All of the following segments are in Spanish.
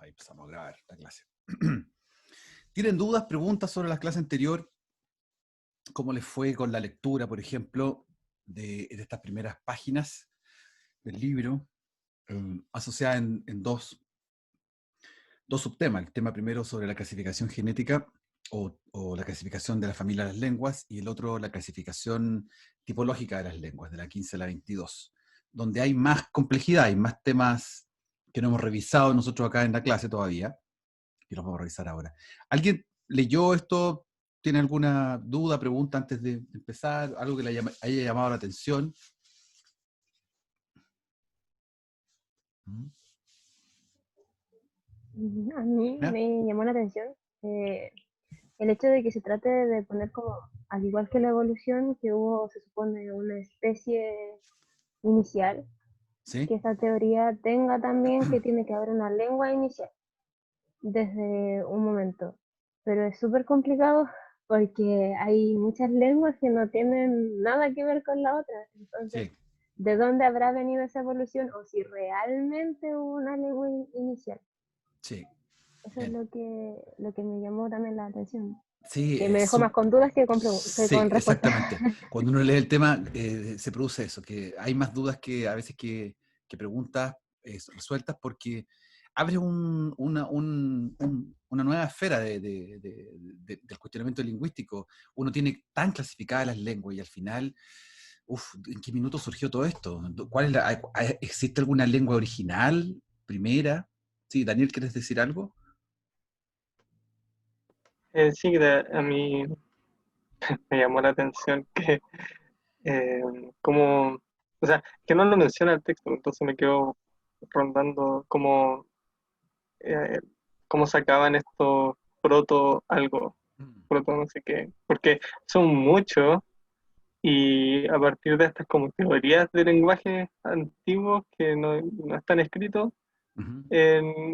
Ahí empezamos a grabar la clase. ¿Tienen dudas, preguntas sobre la clase anterior? ¿Cómo les fue con la lectura, por ejemplo, de estas primeras páginas del libro? Asociada en dos subtemas. El tema primero sobre la clasificación genética o la clasificación de la familia de las lenguas, y el otro la clasificación tipológica de las lenguas, de la 15 a la 22, donde hay más complejidad, hay más temas que no hemos revisado nosotros acá en la clase todavía, y los vamos a revisar ahora. ¿Alguien leyó esto? ¿Tiene alguna duda, pregunta antes de empezar? ¿Algo que le haya llamado la atención? A mí ¿Ya? me llamó la atención eh, el hecho de que se trate de poner como, al igual que la evolución, que hubo, se supone, una especie inicial, ¿Sí? que esta teoría tenga también que tiene que haber una lengua inicial desde un momento. Pero es súper complicado porque hay muchas lenguas que no tienen nada que ver con la otra. Entonces, Sí, ¿de dónde habrá venido esa evolución? O si realmente hubo una lengua inicial. sí. Eso es Bien. lo que me llamó también la atención, Sí, que me dejó más con dudas que sí, con respuestas. exactamente. Cuando uno lee el tema, se produce eso, que hay más dudas que a veces que preguntas resueltas, porque abre una nueva esfera del cuestionamiento lingüístico. Uno tiene tan clasificadas las lenguas y al final, ¿en qué minuto surgió todo esto? ¿Cuál es ¿Existe alguna lengua original, primera? Sí, Daniel, ¿quieres decir algo? Sí, a mí me llamó la atención que eh, como, o sea, que no lo menciona el texto, entonces me quedo rondando eh, cómo sacaban estos proto algo, Mm. proto no sé qué, porque son muchos y a partir de estas como teorías de lenguaje antiguos que no están escritos, Ujú.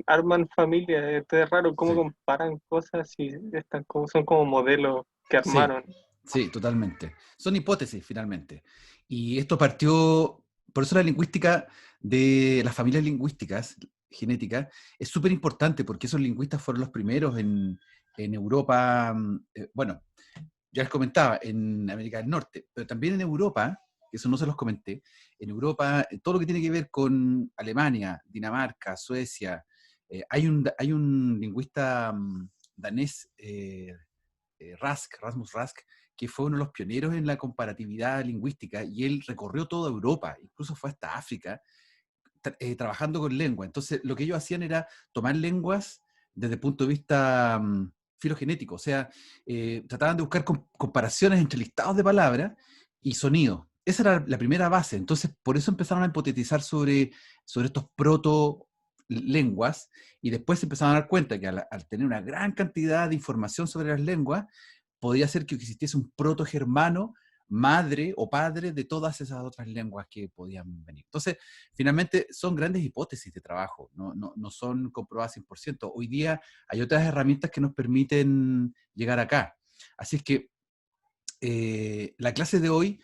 arman familias. Esto es raro cómo Sí. comparan cosas y están como, son como modelos que Sí, armaron. sí, totalmente. Son hipótesis, finalmente. Y esto partió, por eso la lingüística de las familias lingüísticas, genéticas, es súper importante, porque esos lingüistas fueron los primeros en Europa, bueno, ya les comentaba, en América del Norte, pero también en Europa, que eso no se los comenté, en Europa, todo lo que tiene que ver con Alemania, Dinamarca, Suecia, hay un lingüista danés, Rasmus Rask, que fue uno de los pioneros en la comparatividad lingüística, y él recorrió toda Europa, incluso fue hasta África, trabajando con lengua. Entonces, lo que ellos hacían era tomar lenguas desde el punto de vista filogenético, o sea, trataban de buscar comparaciones entre listados de palabras y sonidos. Esa era la primera base. Entonces, por eso empezaron a hipotetizar sobre estos proto lenguas, y después se empezaron a dar cuenta que al tener una gran cantidad de información sobre las lenguas, podría ser que existiese un proto-germano, madre o padre de todas esas otras lenguas que podían venir. Entonces, finalmente son grandes hipótesis de trabajo, no son comprobadas 100%. Hoy día hay otras herramientas que nos permiten llegar acá. Así es que la clase de hoy,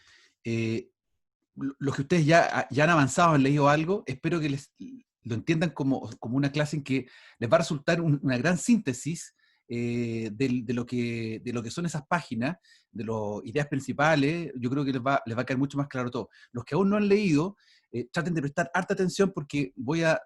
los que ustedes ya han avanzado, han leído algo, espero que lo entiendan como una clase en que les va a resultar una gran síntesis de lo que son esas páginas, de las ideas principales. Yo creo que les va a quedar mucho más claro todo. Los que aún no han leído, traten de prestar harta atención, porque voy a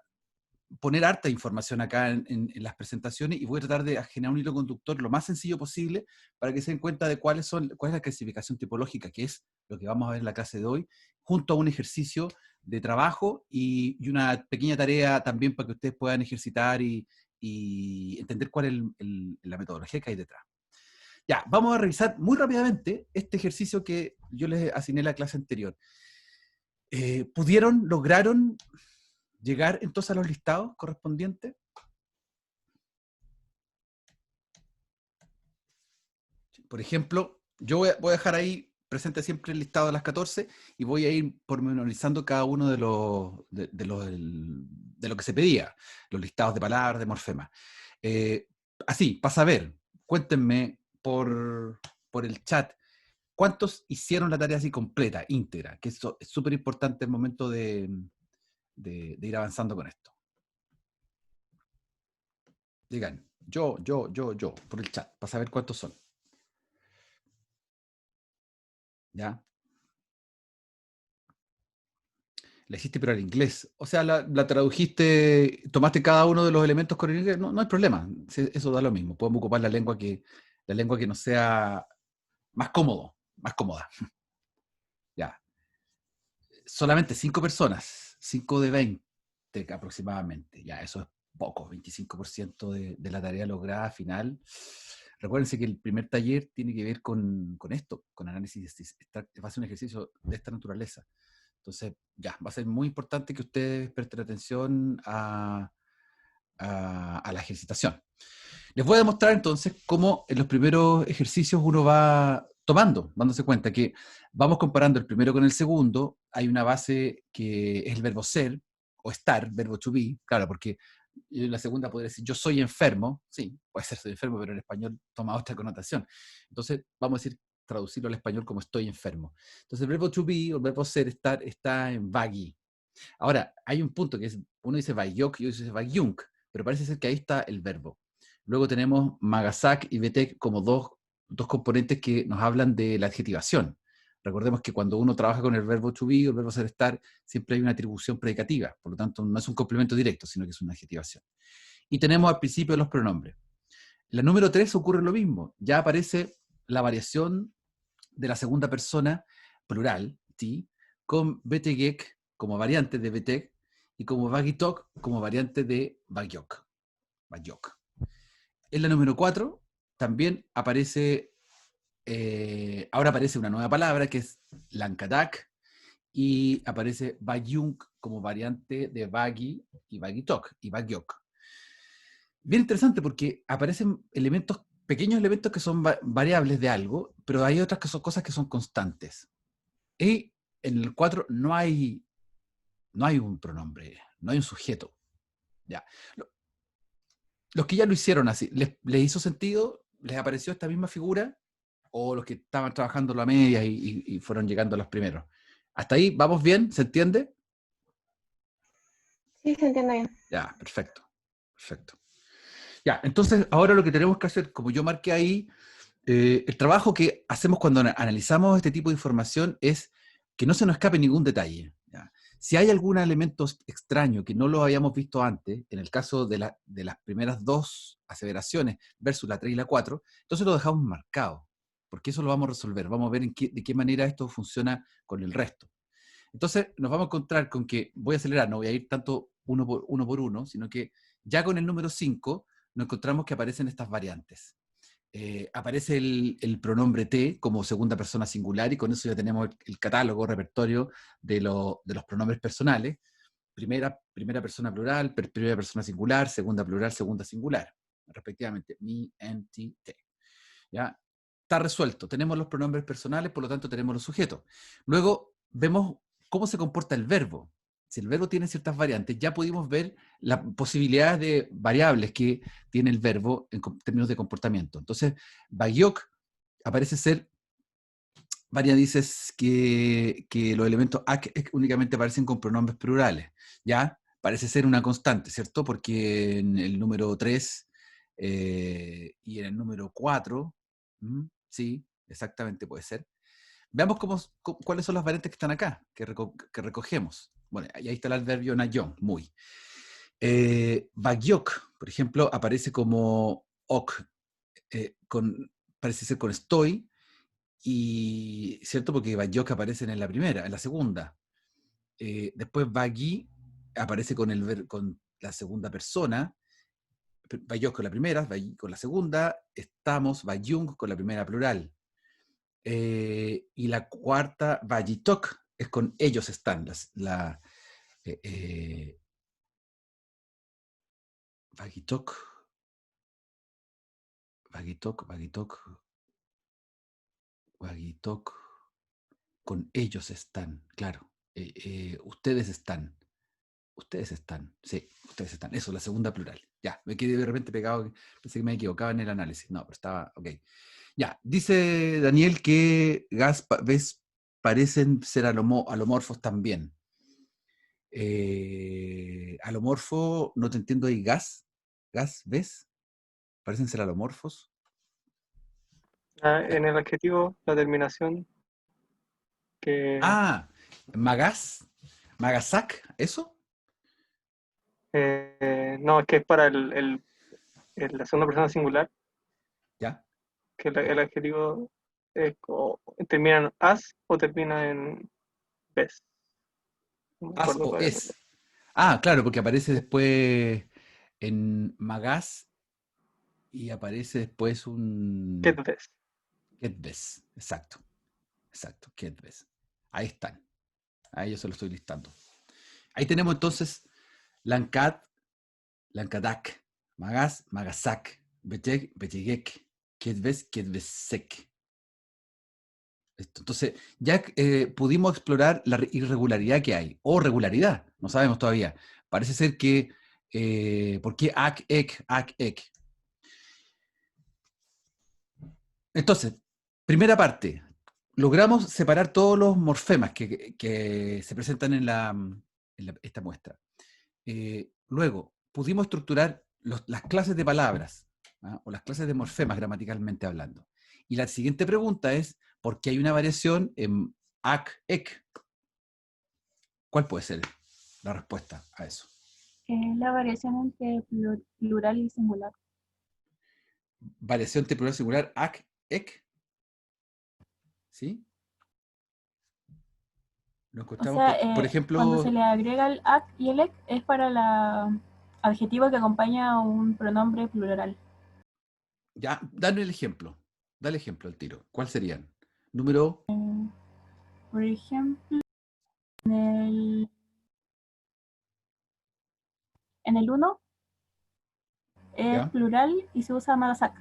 poner harta información acá en las presentaciones, y voy a tratar de generar un hilo conductor lo más sencillo posible para que se den cuenta de cuál es la clasificación tipológica, que es lo que vamos a ver en la clase de hoy, junto a un ejercicio de trabajo y una pequeña tarea también para que ustedes puedan ejercitar y entender cuál es la metodología que hay detrás. Ya, vamos a revisar muy rápidamente este ejercicio que yo les asigné en la clase anterior. ¿Lograron llegar entonces a los listados correspondientes? Por ejemplo, yo voy a dejar ahí presente siempre el listado de las 14, y voy a ir pormenorizando cada uno de lo que se pedía, los listados de palabras, de morfemas. Así, para saber, cuéntenme por el chat, ¿cuántos hicieron la tarea así completa, íntegra? Que eso es súper importante el momento de ir avanzando con esto. Digan, yo, por el chat, para saber cuántos son. ¿Ya? La hiciste pero al inglés. O sea, la tradujiste, tomaste cada uno de los elementos con el inglés, no, no hay problema. Eso da lo mismo. Podemos ocupar la lengua que nos sea más cómodo, más cómoda. Ya. Solamente 5 personas, 5 de 20 aproximadamente. Ya, eso es poco, 25% de la tarea lograda final. Recuérdense que el primer taller tiene que ver con esto, con análisis. Va a ser un ejercicio de esta naturaleza. Entonces, ya, va a ser muy importante que ustedes presten atención a la ejercitación. Les voy a demostrar entonces cómo en los primeros ejercicios uno va tomando, dándose cuenta que vamos comparando el primero con el segundo. Hay una base que es el verbo ser o estar, verbo to be, claro, porque en la segunda podría decir yo soy enfermo, sí, puede ser soy enfermo, pero en español toma otra connotación. Entonces vamos a decir, traducirlo al español como estoy enfermo. Entonces el verbo to be o el verbo ser, estar, está en vagui. Ahora, hay un punto que es, uno dice vagyok y otro dice vagyunk, pero parece ser que ahí está el verbo. Luego tenemos Magasak y Betek como dos componentes que nos hablan de la adjetivación. Recordemos que cuando uno trabaja con el verbo to be o el verbo ser estar, siempre hay una atribución predicativa, por lo tanto no es un complemento directo, sino que es una adjetivación. Y tenemos al principio los pronombres. En la número 3 ocurre lo mismo, ya aparece la variación de la segunda persona plural, ti, con betegek como variante de betek y como bagitok como variante de bagyok. En la número 4 también aparece, ahora aparece una nueva palabra que es lankadak y aparece bagyunk como variante de bagi y bagitok y bagyok. Bien interesante porque aparecen elementos, pequeños elementos que son variables de algo, pero hay otras que son cosas que son constantes. Y en el 4 no hay un pronombre, no hay un sujeto. Ya. Los que ya lo hicieron así, ¿les hizo sentido? ¿Les apareció esta misma figura? ¿O los que estaban trabajando la media y fueron llegando a los primeros? ¿Hasta ahí vamos bien? ¿Se entiende? Sí, se entiende bien. Ya, perfecto. Perfecto. Ya, entonces ahora lo que tenemos que hacer, como yo marqué ahí, el trabajo que hacemos cuando analizamos este tipo de información es que no se nos escape ningún detalle. ¿Ya? Si hay algún elemento extraño que no lo habíamos visto antes, en el caso de las primeras dos aseveraciones versus la 3 y la 4, entonces lo dejamos marcado, porque eso lo vamos a resolver. Vamos a ver de qué manera esto funciona con el resto. Entonces nos vamos a encontrar con que, voy a acelerar, no voy a ir tanto uno por uno, sino que ya con el número 5 nos encontramos que aparecen estas variantes. Aparece el pronombre te como segunda persona singular y con eso ya tenemos el catálogo, repertorio de los pronombres personales. Primera persona plural, primera persona singular, segunda plural, segunda singular, respectivamente. Me, en, ti, te. ¿Ya? Está resuelto. Tenemos los pronombres personales, por lo tanto tenemos los sujetos. Luego vemos cómo se comporta el verbo. Si el verbo tiene ciertas variantes, ya pudimos ver las posibilidades de variables que tiene el verbo en términos de comportamiento. Entonces, bagyok aparece ser variantes que los elementos ak únicamente aparecen con pronombres plurales. ¿Ya? Parece ser una constante, ¿cierto? Porque en el número 3 y en el número 4, sí, exactamente puede ser. Veamos cuáles son las variantes que están acá, que recogemos. Bueno, ahí está el adverbio nayon, muy. Bagyok, por ejemplo, aparece como ok, parece ser con estoy, y cierto porque bagyok aparecen en la primera, en la segunda. Después bagi aparece con la segunda persona, bagyok con la primera, bagi con la segunda, estamos, bayung con la primera plural. Y la cuarta, Bajitok, es con ellos están. Bajitok, Bajitok, Bajitok, con ellos están, claro. Ustedes están. Ustedes están, sí, ustedes están. Eso, la segunda plural. Ya, me quedé de repente pegado, pensé que me equivocaba en el análisis. No, pero estaba, ok. Ya, dice Daniel que ves parecen ser alomorfos también. Alomorfo, no te entiendo ahí, gas, ¿ves? Parecen ser alomorfos. En el adjetivo, la terminación que Ah, magaz, magasac, ¿eso? no, es que es para la segunda persona singular, Ya. que el adjetivo termina en as o termina en ves. No me As acuerdo o cuál es. es. Ah, claro, porque aparece después en magaz y aparece después ¿Qué un ves? ketbes. Exacto, exacto, ketbes. Ahí están. Ahí yo se lo estoy listando. Ahí tenemos entonces Lancad, Lancadak, Magaz, Magasak, Beteg, Betegek, Ketbes, Ketbesek. Entonces, ya pudimos explorar la irregularidad que hay, o regularidad, no sabemos todavía. Parece ser que, ¿por qué ak, ek? Entonces, primera parte, logramos separar todos los morfemas que se presentan en esta muestra. Luego, pudimos estructurar las clases de palabras, ¿ah? O las clases de morfemas gramaticalmente hablando. Y la siguiente pregunta es, ¿por qué hay una variación en ac, ec? ¿Cuál puede ser la respuesta a eso? Es la variación entre plural y singular. Variación entre plural singular, ac, ec. ¿Sí? Lo O encontramos, sea, por cuando se ejemplo, le agrega el ac y el ec es para el adjetivo que acompaña a un pronombre plural. ya, dale el ejemplo. Dale ejemplo al tiro. ¿Cuáles serían? Número, Por ejemplo, en el 1 es ¿ya? plural y se usa magasak.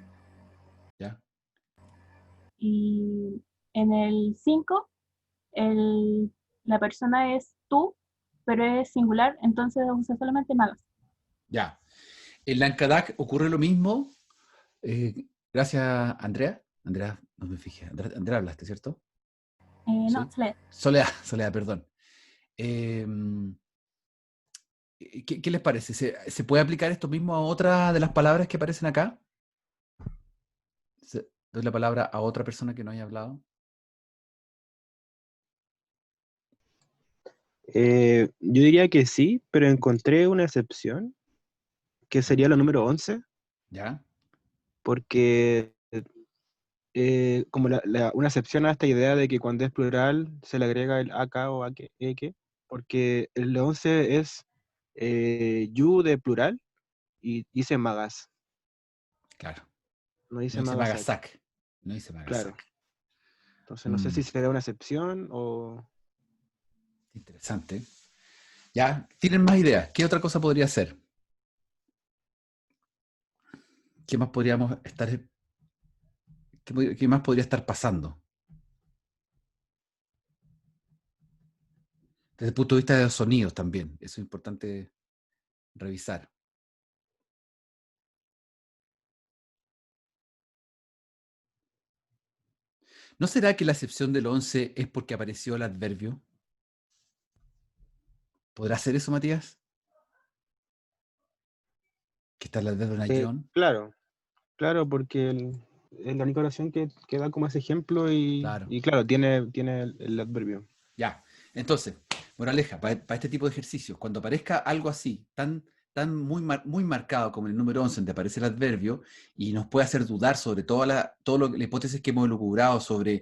¿Ya? Y en el 5 la persona es tú, pero es singular, entonces usa solamente magas. Ya. En Lancadak ocurre lo mismo. Gracias, Andrea. Andrea, no me fijé. Andrea hablaste, ¿cierto? No, Sí. Sled. Soledad, perdón. Eh, ¿Qué les parece? ¿Se puede aplicar esto mismo a otra de las palabras que aparecen acá? Doy la palabra a otra persona que no haya hablado. Yo diría que sí, pero encontré una excepción, que sería la número 11, ¿Ya? porque como una excepción a esta idea de que cuando es plural se le agrega el ak o eke, porque el 11 es you de plural y dice magas, Claro. no No dice dice magasak, Magasak. No dice claro. Magasak. Entonces no sé si será una excepción o... Interesante. ¿Ya? ¿Tienen más ideas? ¿Qué otra cosa podría ser? ¿Qué más podríamos estar... ¿Qué más podría estar pasando? Desde el punto de vista de los sonidos también. Eso es importante revisar. ¿No será que la excepción del 11 es porque apareció el adverbio? ¿Podrá ser eso, Matías? ¿Que está el adverbio en ayón? Claro, porque es la única oración que da como ese ejemplo Claro. y claro, tiene el adverbio. Ya. Entonces, moraleja, para este tipo de ejercicios, cuando aparezca algo así, tan muy marcado como el número 11, donde aparece el adverbio, y nos puede hacer dudar sobre la hipótesis que hemos elucubrado sobre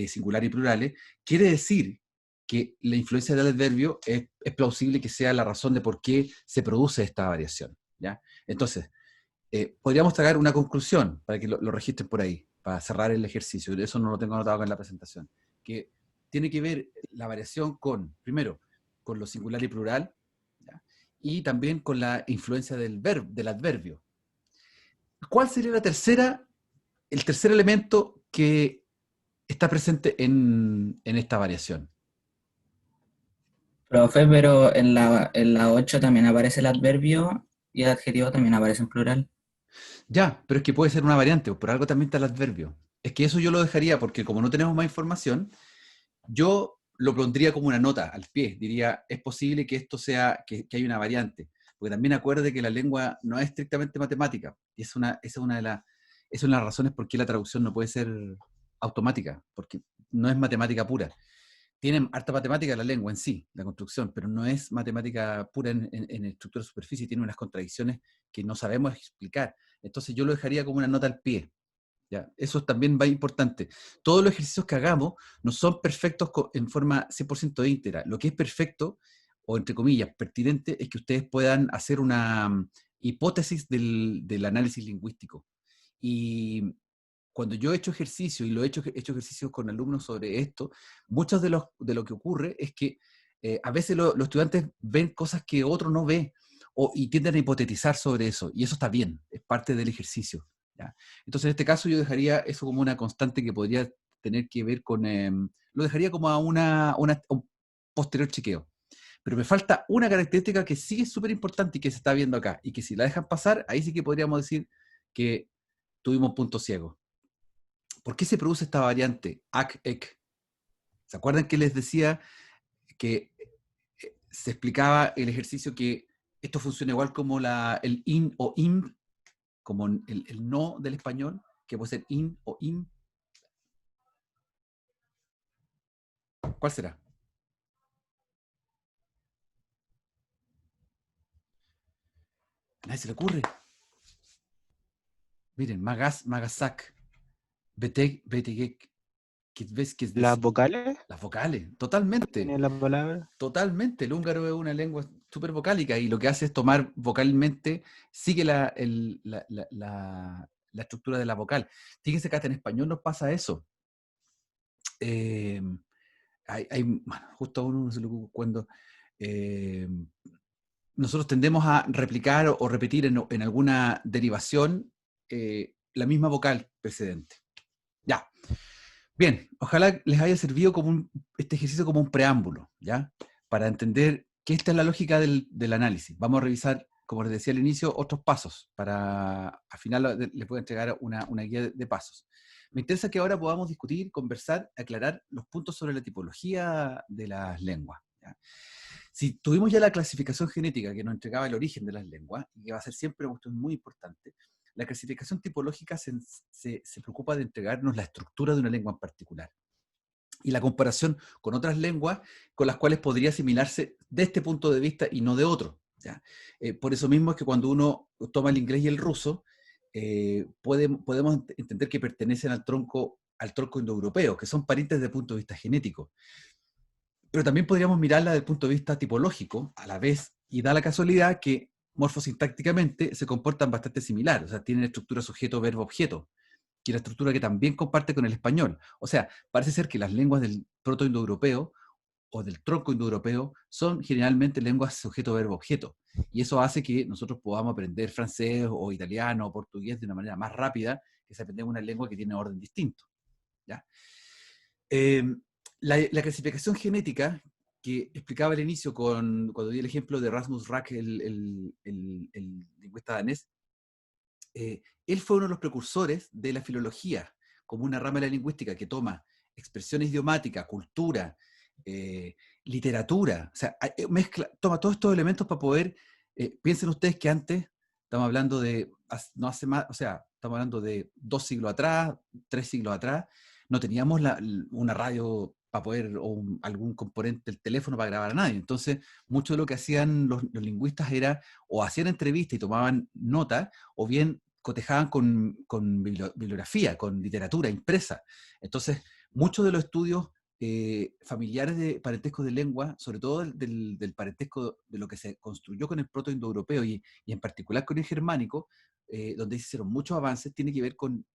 singular y plurales, quiere decir que la influencia del adverbio es plausible que sea la razón de por qué se produce esta variación. ¿Ya? Entonces, podríamos traer una conclusión para que lo registren por ahí, para cerrar el ejercicio. Eso no lo tengo anotado acá en la presentación. Que tiene que ver la variación primero, con lo singular y plural, ¿ya? Y también con la influencia del adverbio. ¿Cuál sería el tercer elemento que está presente en esta variación? Profe, pero en la 8 también aparece el adverbio y el adjetivo también aparece en plural. Ya, pero es que puede ser una variante, o por algo también está el adverbio. Es que eso yo lo dejaría, porque como no tenemos más información, yo lo pondría como una nota al pie. Diría, es posible que esto sea, que hay una variante. porque también acuerde que la lengua no es estrictamente matemática, y esa es una de las razones por qué la traducción no puede ser automática, porque no es matemática pura. Tienen harta matemática la lengua en sí, la construcción, pero no es matemática pura en estructura de superficie, tiene unas contradicciones que no sabemos explicar. Entonces yo lo dejaría como una nota al pie. ¿Ya? Eso también va importante. Todos los ejercicios que hagamos no son perfectos en forma 100% íntegra. Lo que es perfecto, o entre comillas, pertinente, es que ustedes puedan hacer una hipótesis del análisis lingüístico. Y cuando yo he hecho ejercicio, y lo he hecho ejercicios con alumnos sobre esto, muchos de lo que ocurre es que a veces los estudiantes ven cosas que otro no ve, y tienden a hipotetizar sobre eso, y eso está bien, es parte del ejercicio. ¿Ya? Entonces, en este caso, yo dejaría eso como una constante que podría tener que ver con, lo dejaría como a un posterior chequeo. Pero me falta una característica que sí es súper importante y que se está viendo acá, y que si la dejan pasar, ahí sí que podríamos decir que tuvimos un punto ciego. ¿Por qué se produce esta variante AC-EC? ¿Se acuerdan que les decía que se explicaba el ejercicio que esto funciona igual como el IN o IM, como el no del español, que puede ser IN o IM? ¿Cuál será? A nadie se le ocurre. Miren, Magasak, Betek, Betegek, ¿Las vocales? las vocales, totalmente. ¿Tiene la palabra? Totalmente, el húngaro es una lengua súper vocálica y lo que hace es tomar vocalmente, sigue la estructura de la vocal. Fíjense que hasta en español nos pasa eso. Bueno, justo a uno se le ocurre cuando nosotros tendemos a replicar o repetir en alguna derivación la misma vocal precedente. Ya. Bien, ojalá les haya servido este ejercicio como un preámbulo, ¿ya? Para entender que esta es la lógica del análisis. Vamos a revisar, como les decía al inicio, otros pasos para, al final les voy a entregar una guía de pasos. Me interesa que ahora podamos discutir, conversar, aclarar los puntos sobre la tipología de las lenguas, ¿ya? Si tuvimos ya la clasificación genética que nos entregaba el origen de las lenguas, y que va a ser siempre una cuestión muy importante, la clasificación tipológica se preocupa de entregarnos la estructura de una lengua en particular y la comparación con otras lenguas con las cuales podría asimilarse de este punto de vista y no de otro, ¿ya? Por eso mismo es que cuando uno toma el inglés y el ruso, podemos entender que pertenecen al tronco indoeuropeo, que son parientes desde el punto de vista genético. Pero también podríamos mirarla desde el punto de vista tipológico, a la vez, y da la casualidad que morfosintácticamente se comportan bastante similar, o sea, tienen estructura sujeto-verbo-objeto, que es la estructura que también comparte con el español. O sea, parece ser que las lenguas del proto-indoeuropeo o del tronco indoeuropeo son generalmente lenguas sujeto-verbo-objeto, y eso hace que nosotros podamos aprender francés o italiano o portugués de una manera más rápida que si aprendemos una lengua que tiene orden distinto, ¿ya? La clasificación genética que explicaba al inicio cuando di el ejemplo de Rasmus Rack, el lingüista danés, él fue uno de los precursores de la filología, como una rama de la lingüística que toma expresiones idiomáticas, cultura, literatura, o sea, toma todos estos elementos para poder, piensen ustedes que antes, estamos hablando de, no hace más, o sea, estamos hablando de 2 siglos atrás, 3 siglos atrás, no teníamos una radio para poder, algún componente del teléfono para grabar a nadie. Entonces, mucho de lo que hacían los lingüistas era, o hacían entrevistas y tomaban notas, o bien cotejaban con bibliografía, con literatura impresa. Entonces, muchos de los estudios familiares de parentesco de lengua, sobre todo del parentesco de lo que se construyó con el proto-indoeuropeo y en particular con el germánico, donde se hicieron muchos avances, tiene que ver con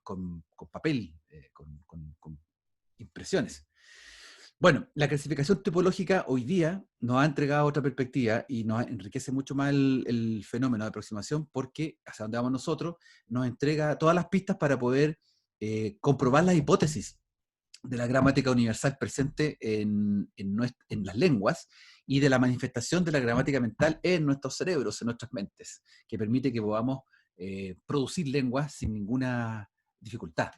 papel, con impresiones. Bueno, la clasificación tipológica hoy día nos ha entregado otra perspectiva y nos enriquece mucho más el fenómeno de aproximación, porque hacia donde vamos nosotros nos entrega todas las pistas para poder comprobar las hipótesis de la gramática universal presente en las lenguas y de la manifestación de la gramática mental en nuestros cerebros, en nuestras mentes, que permite que podamos producir lenguas sin ninguna dificultad.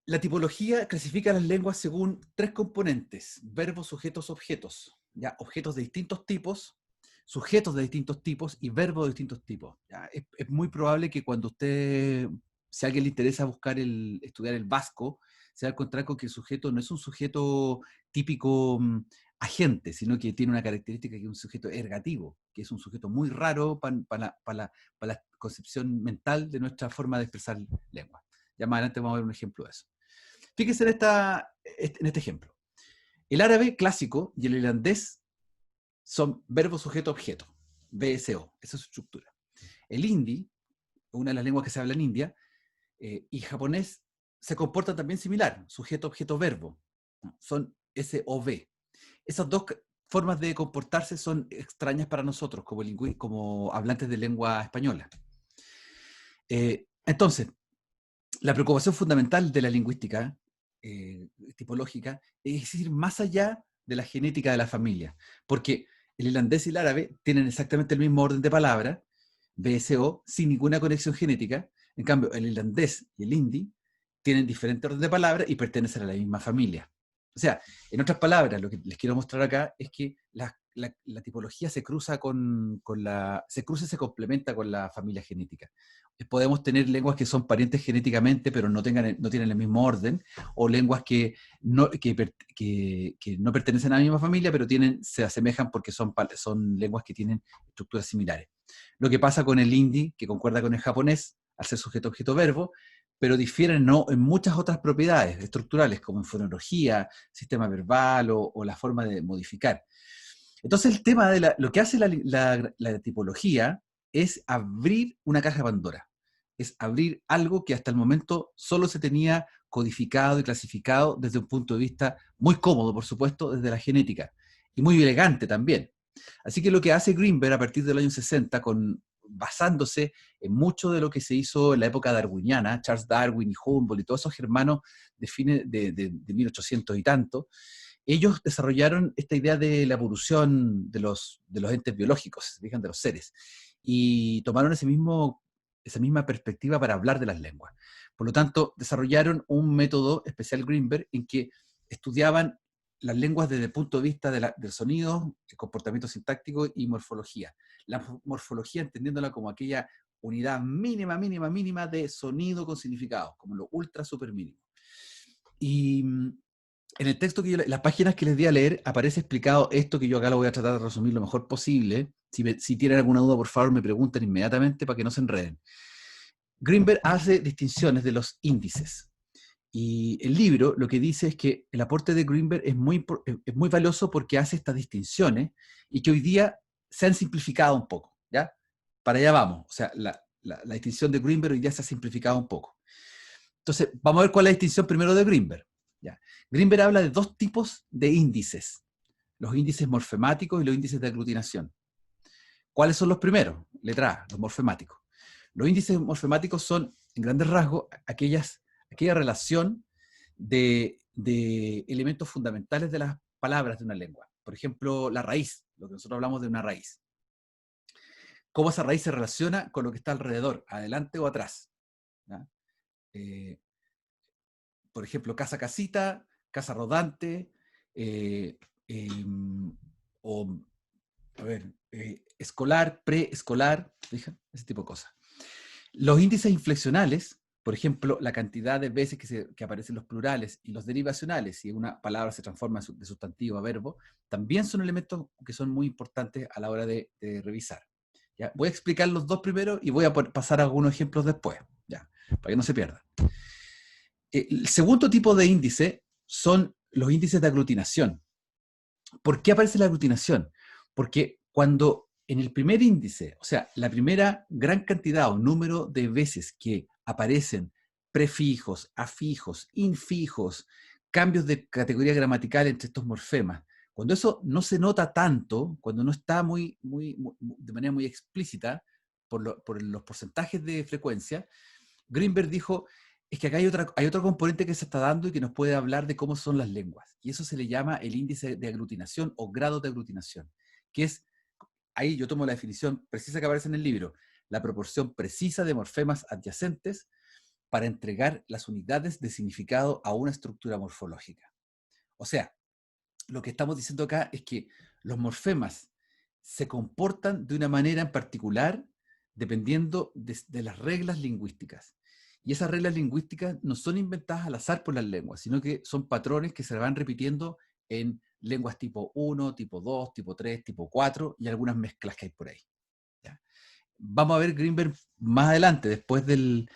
La tipología clasifica las lenguas según 3 componentes: verbos, sujetos, objetos. ¿ya? Objetos de distintos tipos, sujetos de distintos tipos y verbos de distintos tipos. ¿Ya? Es muy probable que cuando usted, si a alguien le interesa estudiar el vasco, se va a encontrar con que el sujeto no es un sujeto típico agente, sino que tiene una característica que es un sujeto ergativo, que es un sujeto muy raro para la concepción mental de nuestra forma de expresar lengua. Ya más adelante vamos a ver un ejemplo de eso. Fíjense en este ejemplo. El árabe clásico y el irlandés son verbo, sujeto, objeto, VSO, esa es su estructura. El hindi, una de las lenguas que se habla en India, y japonés se comportan también similar, sujeto, objeto, verbo, ¿no? Son SOV. Esas dos formas de comportarse son extrañas para nosotros como hablantes de lengua española. Entonces, la preocupación fundamental de la lingüística tipológica es ir más allá de la genética de la familia, porque el irlandés y el árabe tienen exactamente el mismo orden de palabras, BSO, sin ninguna conexión genética. En cambio, el irlandés y el hindi tienen diferente orden de palabras y pertenecen a la misma familia. O sea, en otras palabras, lo que les quiero mostrar acá es que la tipología se cruza se cruza y se complementa con la familia genética. Podemos tener lenguas que son parientes genéticamente, pero no tienen el mismo orden, o lenguas que no pertenecen a la misma familia, pero se asemejan porque son lenguas que tienen estructuras similares. Lo que pasa con el hindi, que concuerda con el japonés, al ser sujeto, objeto, verbo, pero difieren en muchas otras propiedades estructurales, como en fonología, sistema verbal o la forma de modificar. Entonces el tema de lo que hace la tipología es abrir una caja de Pandora, es abrir algo que hasta el momento solo se tenía codificado y clasificado desde un punto de vista muy cómodo, por supuesto, desde la genética, y muy elegante también. Así que lo que hace Greenberg a partir del año 60, basándose en mucho de lo que se hizo en la época darwiniana, Charles Darwin y Humboldt y todos esos germanos de 1800 y tanto, ellos desarrollaron esta idea de la evolución de los entes biológicos, se fijan, de los seres, y tomaron esa misma perspectiva para hablar de las lenguas. Por lo tanto, desarrollaron un método especial Greenberg en que estudiaban las lenguas desde el punto de vista del sonido, el comportamiento sintáctico y morfología. La morfología entendiéndola como aquella unidad mínima de sonido con significado, como lo ultra super mínimo. Y en el texto, las páginas que les di a leer, aparece explicado esto que yo acá lo voy a tratar de resumir lo mejor posible. Si tienen alguna duda, por favor, me pregunten inmediatamente para que no se enreden. Greenberg hace distinciones de los índices. Y el libro lo que dice es que el aporte de Greenberg es muy valioso porque hace estas distinciones y que hoy día se han simplificado un poco, ¿ya? Para allá vamos. O sea, la distinción de Greenberg hoy día se ha simplificado un poco. Entonces, vamos a ver cuál es la distinción primero de Greenberg. ¿Ya? Greenberg habla de dos tipos de índices, los índices morfemáticos y los índices de aglutinación. ¿Cuáles son los primeros? Letra A, los morfemáticos. Los índices morfemáticos son, en grandes rasgos, aquella relación de elementos fundamentales de las palabras de una lengua. Por ejemplo, la raíz, lo que nosotros hablamos de una raíz. Cómo esa raíz se relaciona con lo que está alrededor, adelante o atrás. ¿Ya? Por ejemplo, casa, casita, casa rodante, escolar, preescolar, ese tipo de cosas. Los índices inflexionales, por ejemplo, la cantidad de veces que aparecen los plurales y los derivacionales, si una palabra se transforma de sustantivo a verbo, también son elementos que son muy importantes a la hora de revisar. ¿Ya? Voy a explicar los dos primero y voy a pasar a algunos ejemplos después, ¿ya? Para que no se pierdan. El segundo tipo de índice son los índices de aglutinación. ¿Por qué aparece la aglutinación? Porque cuando en el primer índice, o sea, la primera gran cantidad o número de veces que aparecen prefijos, afijos, infijos, cambios de categoría gramatical entre estos morfemas, cuando eso no se nota tanto, cuando no está de manera muy explícita por los porcentajes de frecuencia, Greenberg dijo, es que acá hay otro componente que se está dando y que nos puede hablar de cómo son las lenguas. Y eso se le llama el índice de aglutinación o grado de aglutinación, que es, ahí yo tomo la definición precisa que aparece en el libro, la proporción precisa de morfemas adyacentes para entregar las unidades de significado a una estructura morfológica. O sea, lo que estamos diciendo acá es que los morfemas se comportan de una manera en particular dependiendo de las reglas lingüísticas. Y esas reglas lingüísticas no son inventadas al azar por las lenguas, sino que son patrones que se van repitiendo en lenguas tipo 1, tipo 2, tipo 3, tipo 4 y algunas mezclas que hay por ahí. ¿Ya? Vamos a ver Greenberg más adelante, después de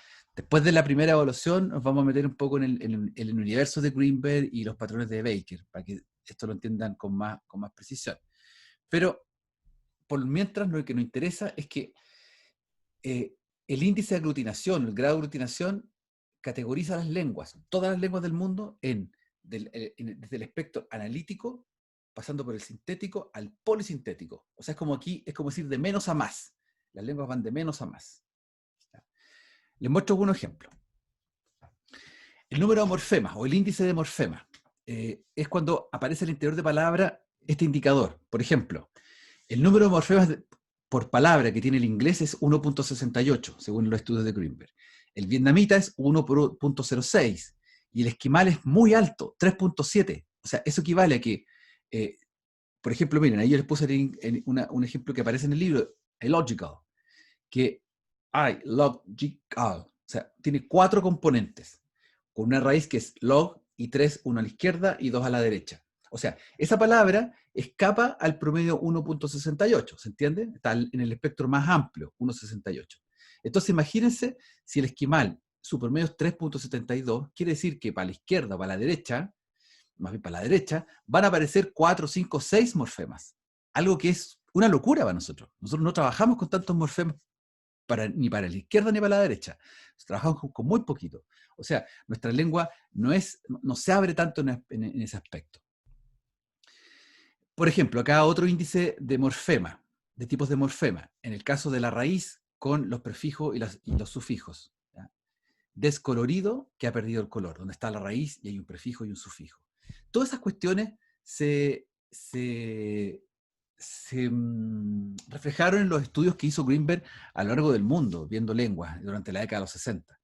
la primera evaluación, nos vamos a meter un poco en el universo de Greenberg y los patrones de Baker, para que esto lo entiendan con más precisión. Pero, por mientras, lo que nos interesa es que el índice de aglutinación, el grado de aglutinación, categoriza las lenguas, todas las lenguas del mundo, desde el espectro analítico, pasando por el sintético al polisintético. O sea, es como aquí, es como decir de menos a más. Las lenguas van de menos a más. Les muestro algunos ejemplos. El número de morfemas, o el índice de morfemas, es cuando aparece al interior de palabra este indicador. Por ejemplo, el número de morfemas por palabra que tiene el inglés es 1.68, según los estudios de Greenberg. El vietnamita es 1.06, y el esquimal es muy alto, 3.7. O sea, eso equivale a que, por ejemplo, miren, ahí yo les puse un ejemplo que aparece en el libro, illogical, que hay logical, o sea, tiene 4 componentes, con una raíz que es log, y 3, 1 a la izquierda y 2 a la derecha. O sea, esa palabra escapa al promedio 1.68, ¿se entiende? Está en el espectro más amplio, 1.68. Entonces imagínense si el esquimal, su promedio es 3.72, quiere decir que para la izquierda o para la derecha, más bien para la derecha, van a aparecer 4, 5, 6 morfemas. Algo que es una locura para nosotros. Nosotros no trabajamos con tantos morfemas ni para la izquierda ni para la derecha. Trabajamos con muy poquito. O sea, nuestra lengua no se abre tanto en ese aspecto. Por ejemplo, acá otro índice de morfema, de tipos de morfema, en el caso de la raíz con los prefijos y los sufijos. ¿Ya? Descolorido, que ha perdido el color, donde está la raíz y hay un prefijo y un sufijo. Todas esas cuestiones se reflejaron en los estudios que hizo Greenberg a lo largo del mundo, viendo lenguas durante la década de los 60,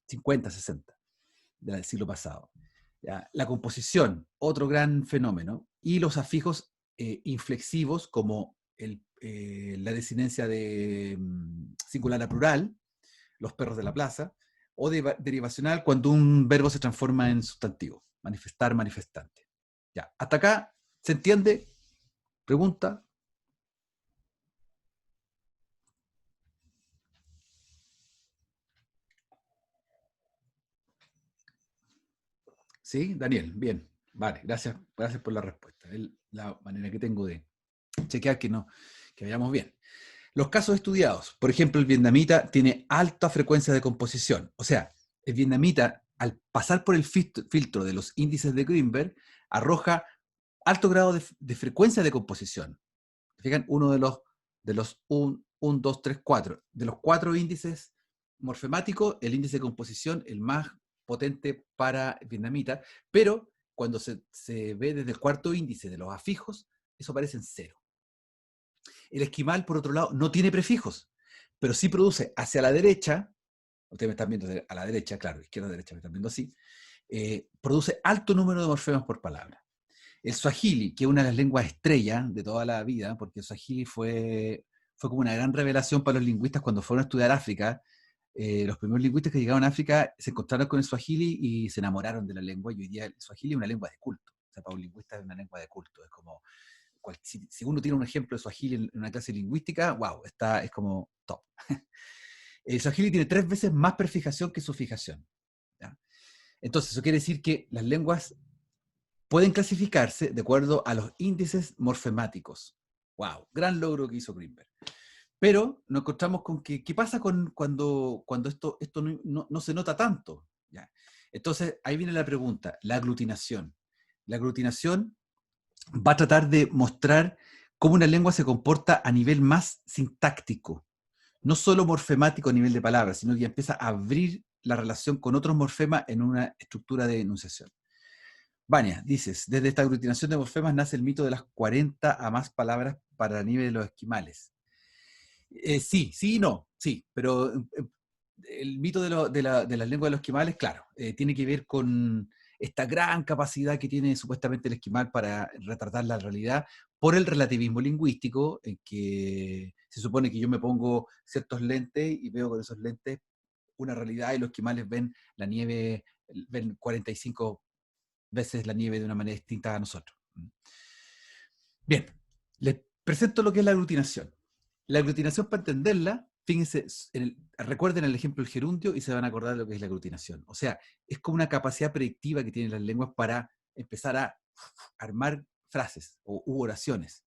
50, 60 del siglo pasado. ¿Ya? La composición, otro gran fenómeno, y los afijos inflexivos como la desinencia de singular a plural, los perros de la plaza, o derivacional cuando un verbo se transforma en sustantivo, manifestar, manifestante. Ya, hasta acá, ¿se entiende? ¿Pregunta? ¿Sí? Daniel, bien. Vale, gracias por la respuesta. Es la manera que tengo de chequear que vayamos bien. Los casos estudiados, por ejemplo, el vietnamita tiene alta frecuencia de composición. O sea, el vietnamita, al pasar por el filtro de los índices de Greenberg, arroja alto grado de frecuencia de composición. Fijan, uno de los 1, 2, 3, 4. De los 4 índices morfemáticos, el índice de composición, el más potente para vietnamita, pero cuando se ve desde el cuarto índice de los afijos, eso aparece en 0. El esquimal, por otro lado, no tiene prefijos, pero sí produce hacia la derecha, ustedes me están viendo a la derecha, claro, izquierda, derecha, me están viendo así, produce alto número de morfemas por palabra. El Swahili, que es una de las lenguas estrella de toda la vida, porque el Swahili fue como una gran revelación para los lingüistas cuando fueron a estudiar África. Los primeros lingüistas que llegaron a África se encontraron con el Swahili y se enamoraron de la lengua, y hoy día el Swahili es una lengua de culto. O sea, para un lingüista es una lengua de culto. Es como, si uno tiene un ejemplo de Swahili en una clase lingüística, wow, es como top. El Swahili tiene 3 veces más prefijación que sufijación. ¿Ya? Entonces, eso quiere decir que las lenguas pueden clasificarse de acuerdo a los índices morfemáticos. ¡Wow! Gran logro que hizo Greenberg. Pero nos encontramos con que, ¿qué pasa cuando esto no se nota tanto? ¿Ya? Entonces, ahí viene la pregunta, la aglutinación. La aglutinación va a tratar de mostrar cómo una lengua se comporta a nivel más sintáctico. No solo morfemático a nivel de palabras, sino que empieza a abrir la relación con otros morfemas en una estructura de enunciación. Vania, dices, desde esta aglutinación de morfemas nace el mito de las 40 a más palabras para el nivel de los esquimales. Sí y no, sí, pero el mito de las lenguas de los esquimales, claro, tiene que ver con esta gran capacidad que tiene supuestamente el esquimal para retratar la realidad por el relativismo lingüístico, en que se supone que yo me pongo ciertos lentes y veo con esos lentes una realidad y los esquimales ven la nieve, ven 45 veces la nieve de una manera distinta a nosotros. Bien, les presento lo que es la aglutinación. La aglutinación, para entenderla, fíjense, recuerden el ejemplo del gerundio y se van a acordar de lo que es la aglutinación. O sea, es como una capacidad predictiva que tienen las lenguas para empezar a armar frases u oraciones.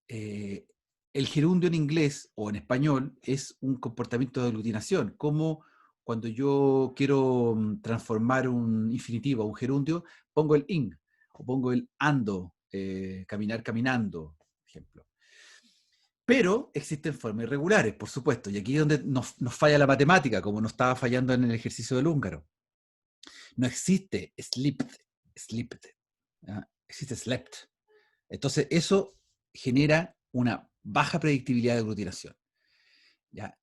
El gerundio en inglés o en español es un comportamiento de aglutinación, como cuando yo quiero transformar un infinitivo a un gerundio, pongo el ing, o pongo el ando, caminar caminando, por ejemplo. Pero existen formas irregulares, por supuesto, y aquí es donde nos falla la matemática, como nos estaba fallando en el ejercicio del húngaro. No existe slept, ¿ya? Existe slept. Entonces eso genera una baja predictibilidad de aglutinación. ¿Ya?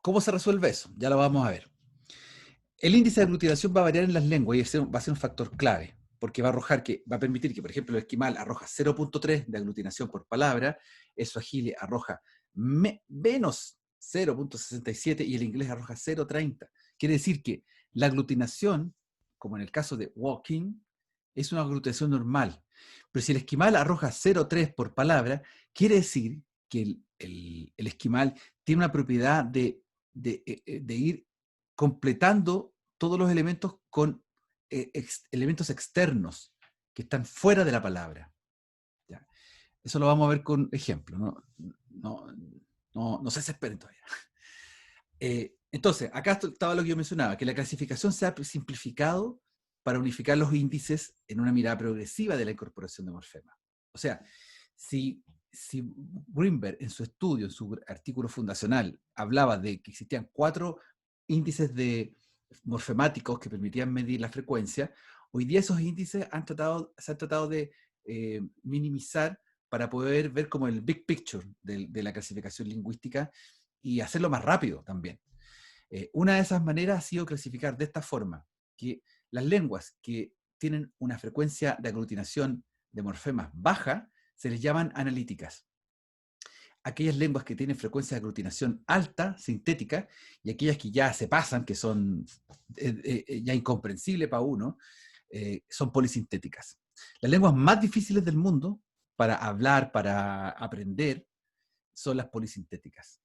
¿Cómo se resuelve eso? Ya lo vamos a ver. El índice de aglutinación va a variar en las lenguas y va a ser un factor clave, porque va a permitir que, por ejemplo, el esquimal arroja 0.3 de aglutinación por palabra, el suajili arroja menos 0.67 y el inglés arroja 0.30. Quiere decir que la aglutinación, como en el caso de walking, es una aglutinación normal. Pero si el esquimal arroja 0.3 por palabra, quiere decir que el esquimal tiene una propiedad de ir completando todos los elementos con elementos externos que están fuera de la palabra. ¿Ya? Eso lo vamos a ver con ejemplos. No se desesperen todavía. Entonces, acá estaba lo que yo mencionaba, que la clasificación se ha simplificado para unificar los índices en una mirada progresiva de la incorporación de morfemas. O sea, si Greenberg en su estudio, en su artículo fundacional, hablaba de que existían 4 índices morfemáticos que permitían medir la frecuencia, hoy día esos índices se han tratado de minimizar para poder ver como el big picture de la clasificación lingüística y hacerlo más rápido también. Una de esas maneras ha sido clasificar de esta forma, que las lenguas que tienen una frecuencia de aglutinación de morfemas baja se les llaman analíticas. Aquellas lenguas que tienen frecuencia de aglutinación alta, sintética, y aquellas que ya se pasan, que son ya incomprensibles para uno, son polisintéticas. Las lenguas más difíciles del mundo para hablar, para aprender, son las polisintéticas,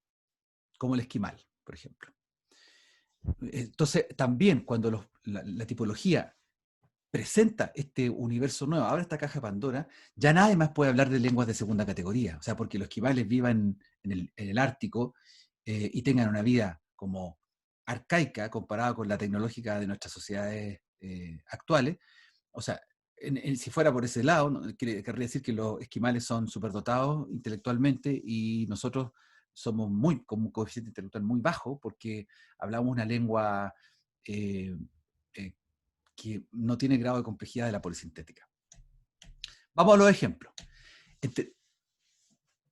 como el esquimal, por ejemplo. Entonces, también cuando la tipología presenta este universo nuevo, abre esta caja de Pandora, ya nadie más puede hablar de lenguas de segunda categoría, o sea, porque los esquimales vivan en el Ártico y tengan una vida como arcaica comparada con la tecnológica de nuestras sociedades actuales. O sea, si fuera por ese lado, querría decir que los esquimales son superdotados intelectualmente y nosotros somos con un coeficiente intelectual muy bajo porque hablamos una lengua que no tiene grado de complejidad de la polisintética. Vamos a los ejemplos.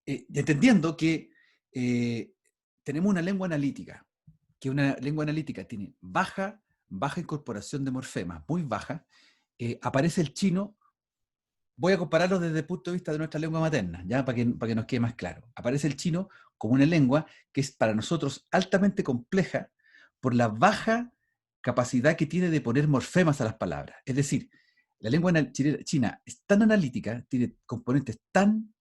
Entendiendo que tenemos una lengua analítica, que una lengua analítica tiene baja incorporación de morfemas, muy baja, aparece el chino. Voy a compararlo desde el punto de vista de nuestra lengua materna, ¿ya? Para que nos quede más claro. Aparece el chino como una lengua que es para nosotros altamente compleja por la baja capacidad que tiene de poner morfemas a las palabras. Es decir, la lengua china es tan analítica, tiene componentes tan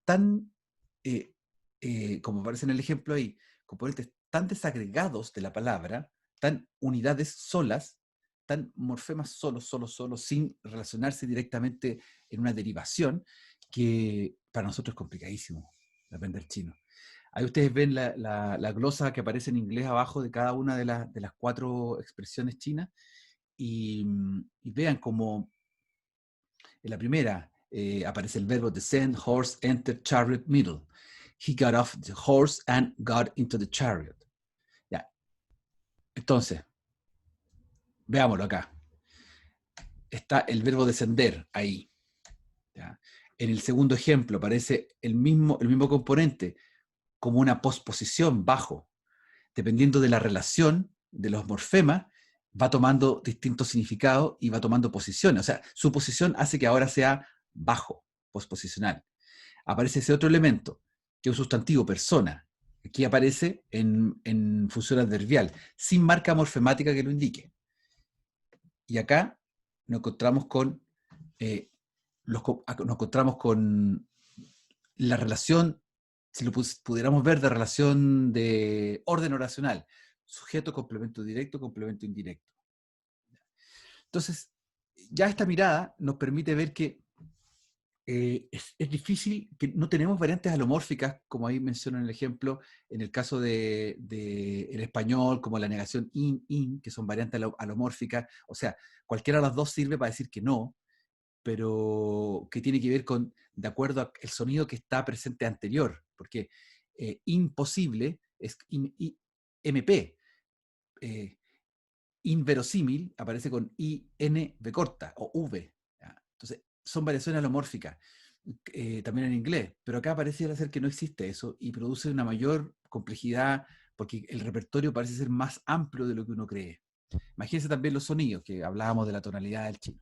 como aparece en el ejemplo ahí, componentes tan desagregados de la palabra, tan unidades solas, tan morfemas solos, sin relacionarse directamente en una derivación, que para nosotros es complicadísimo aprender chino. Ahí ustedes ven la glosa que aparece en inglés abajo de cada una de las 4 expresiones chinas, y vean como en la primera aparece el verbo descend, horse, enter, chariot, middle. He got off the horse and got into the chariot. Ya. Entonces, veámoslo acá. Está el verbo descender ahí. ¿Ya? En el segundo ejemplo aparece el mismo componente como una posposición bajo. Dependiendo de la relación de los morfemas, va tomando distintos significados y va tomando posiciones. O sea, su posición hace que ahora sea bajo, posposicional. Aparece ese otro elemento, que es un sustantivo, persona. Aquí aparece en función adverbial, sin marca morfemática que lo indique. Y acá nos encontramos con, nos encontramos con la relación, si lo pudiéramos ver, de relación de orden oracional. Sujeto, complemento directo, complemento indirecto. Entonces, ya esta mirada nos permite ver que es difícil, que no tenemos variantes alomórficas, como ahí menciono en el ejemplo, en el caso de el español, como la negación in, que son variantes alomórficas. O sea, cualquiera de las dos sirve para decir que no, pero que tiene que ver con, de acuerdo al sonido que está presente anterior, porque imposible es MP. Inverosímil aparece con IN V corta o V. ¿Ya? Entonces, son variaciones alomórficas, también en inglés, pero acá pareciera ser que no existe eso y produce una mayor complejidad porque el repertorio parece ser más amplio de lo que uno cree. Imagínense también los sonidos, que hablábamos de la tonalidad del chino.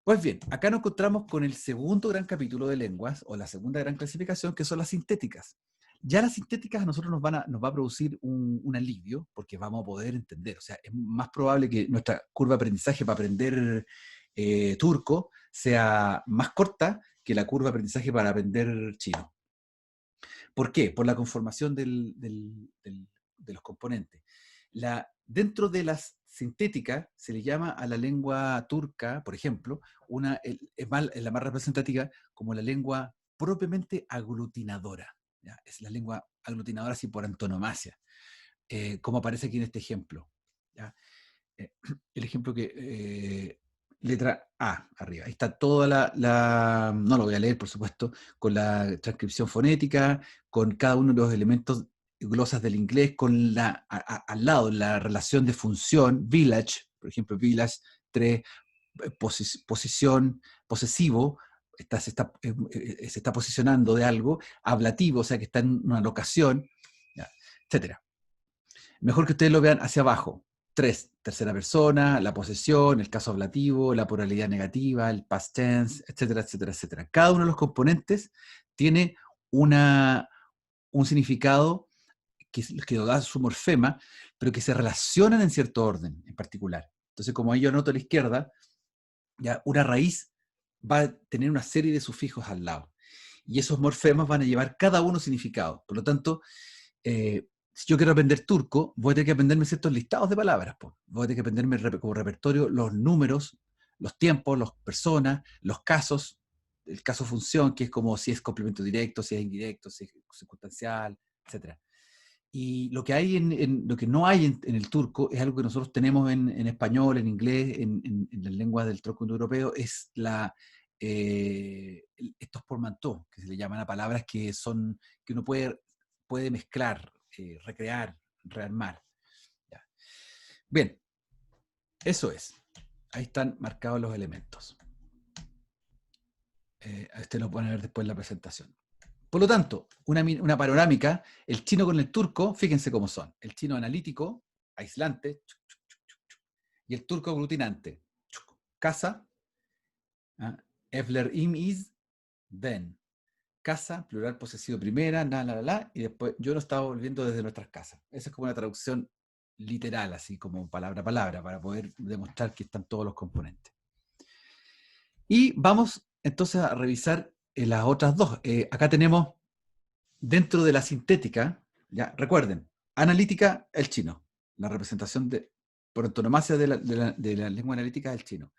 Pues bien, acá nos encontramos con el segundo gran capítulo de lenguas, o la segunda gran clasificación, que son las sintéticas. Ya las sintéticas a nosotros nos va a producir un alivio, porque vamos a poder entender. O sea, es más probable que nuestra curva de aprendizaje para aprender turco sea más corta que la curva de aprendizaje para aprender chino. ¿Por qué? Por la conformación de los componentes. Dentro de las sintéticas se le llama a la lengua turca, por ejemplo, es la más representativa como la lengua propiamente aglutinadora. ¿Ya? Es la lengua aglutinadora así por antonomasia, como aparece aquí en este ejemplo. ¿Ya? El ejemplo que... letra A, arriba. Ahí está toda no lo voy a leer, por supuesto, con la transcripción fonética, con cada uno de los elementos glosas del inglés, con al lado la relación de función, village, por ejemplo, village, 3, posición, posesivo, se está posicionando de algo, ablativo, o sea que está en una locación, etc. Mejor que ustedes lo vean hacia abajo. 3, tercera persona, la posesión, el caso ablativo, la pluralidad negativa, el past tense, etcétera, etcétera, etcétera. Cada uno de los componentes tiene un significado que da su morfema, pero que se relacionan en cierto orden en particular. Entonces, como ahí yo anoto a la izquierda, ya una raíz va a tener una serie de sufijos al lado. Y esos morfemas van a llevar cada uno significado. Por lo tanto, si yo quiero aprender turco, voy a tener que aprenderme ciertos listados de palabras. Voy a tener que aprenderme como repertorio los números, los tiempos, las personas, los casos, el caso función, que es como si es complemento directo, si es indirecto, si es circunstancial, etc. Y lo que hay lo que no hay en el turco es algo que nosotros tenemos en español, en inglés, en las lenguas del tronco indoeuropeo, es estos portmanteaux, que se le llaman a palabras que uno puede mezclar, recrear, rearmar. Ya. Bien, eso es. Ahí están marcados los elementos. Lo pueden ver después en la presentación. Por lo tanto, una panorámica, el chino con el turco, fíjense cómo son. El chino analítico, aislante, y el turco aglutinante. Casa, Efler im is, den. Casa, plural posesivo primera, y después yo lo estaba volviendo desde nuestras casas. Esa es como una traducción literal, así como palabra a palabra, para poder demostrar que están todos los componentes. Y vamos entonces a revisar las otras dos. Acá tenemos, dentro de la sintética, ya recuerden, analítica, el chino. La representación por antonomasia de la lengua analítica es el chino.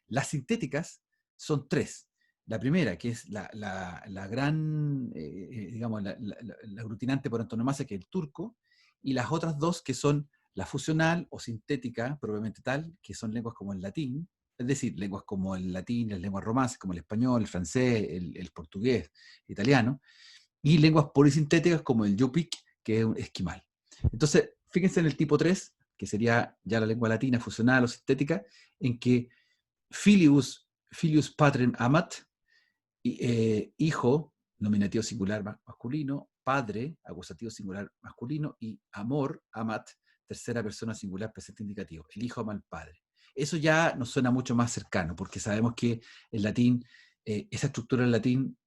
Las sintéticas son 3. La primera, que es la gran, digamos, la aglutinante por antonomasia, que es el turco, y las otras 2, que son la fusional o sintética, propiamente tal, que son lenguas como el latín, es decir, lenguas como el latín, las lenguas romances, como el español, el francés, el portugués, el italiano, y lenguas polisintéticas como el yupik, que es un esquimal. Entonces, fíjense en el tipo 3, que sería ya la lengua latina, fusional o sintética, en que filius patrem amat, hijo, nominativo singular masculino, padre, acusativo singular masculino, y amor, amat, tercera persona singular presente indicativo. El hijo ama al padre. Eso ya nos suena mucho más cercano, porque sabemos que el latín, esa estructura del latín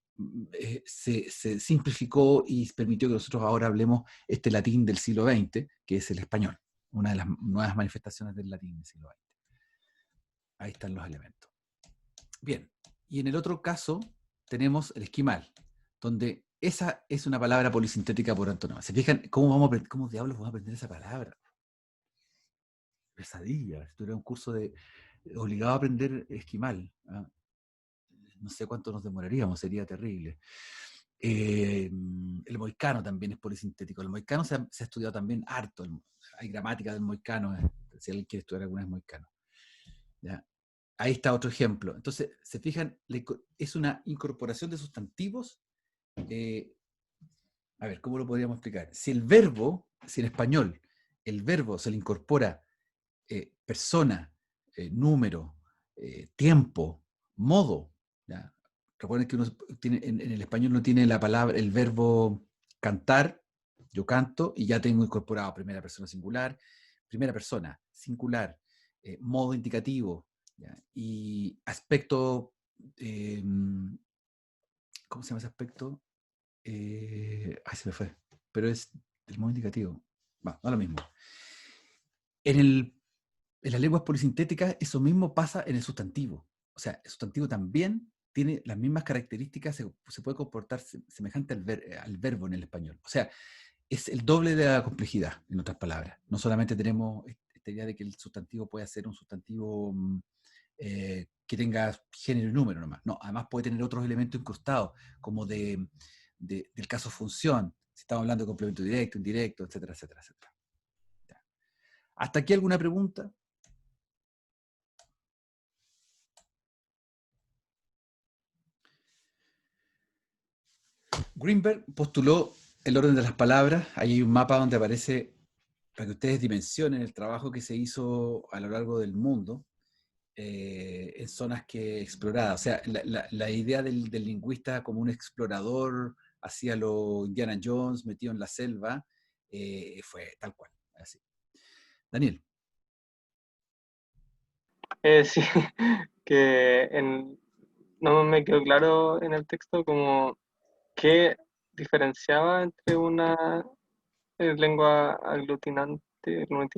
se simplificó y permitió que nosotros ahora hablemos este latín del siglo XX, que es el español, una de las nuevas manifestaciones del latín del siglo XX. Ahí están los elementos. Bien, y en el otro caso tenemos el esquimal, donde esa es una palabra polisintética por antonomasia. ¿Se fijan cómo diablos vamos a aprender esa palabra? Pesadilla. Esto era un curso obligado a aprender esquimal. ¿Ah? No sé cuánto nos demoraríamos, sería terrible. El moicano también es polisintético. El moicano se ha estudiado también harto. Hay gramática del moicano, si alguien quiere estudiar alguna es moicano. ¿Ya? Ahí está otro ejemplo. Entonces, se fijan, es una incorporación de sustantivos. A ver, ¿cómo lo podríamos explicar? Si en español, el verbo se le incorpora persona, número, tiempo, modo. ¿Ya? Recuerden que uno tiene, en el español no tiene la palabra, el verbo cantar, yo canto, y ya tengo incorporado primera persona singular, primera persona singular, modo indicativo, ¿ya? Y aspecto, ¿cómo se llama ese aspecto? Ay, se me fue, pero es el modo indicativo. Va, no lo mismo. En las lenguas polisintéticas eso mismo pasa en el sustantivo. O sea, el sustantivo también tiene las mismas características, se puede comportar semejante al verbo en el español. O sea, es el doble de la complejidad, en otras palabras. No solamente tenemos esta idea de que el sustantivo puede ser un sustantivo que tenga género y número nomás. No, además puede tener otros elementos incrustados, como del caso función, si estamos hablando de complemento directo, indirecto, etcétera, etcétera, etcétera. Ya. ¿Hasta aquí alguna pregunta? Greenberg postuló el orden de las palabras. Ahí hay un mapa donde aparece, para que ustedes dimensionen el trabajo que se hizo a lo largo del mundo en zonas que exploradas. O sea, la idea del lingüista como un explorador hacia lo Indiana Jones metido en la selva fue tal cual. Así. Daniel. Sí, que no me quedó claro en el texto como qué diferenciaba entre una lengua aglutinante, no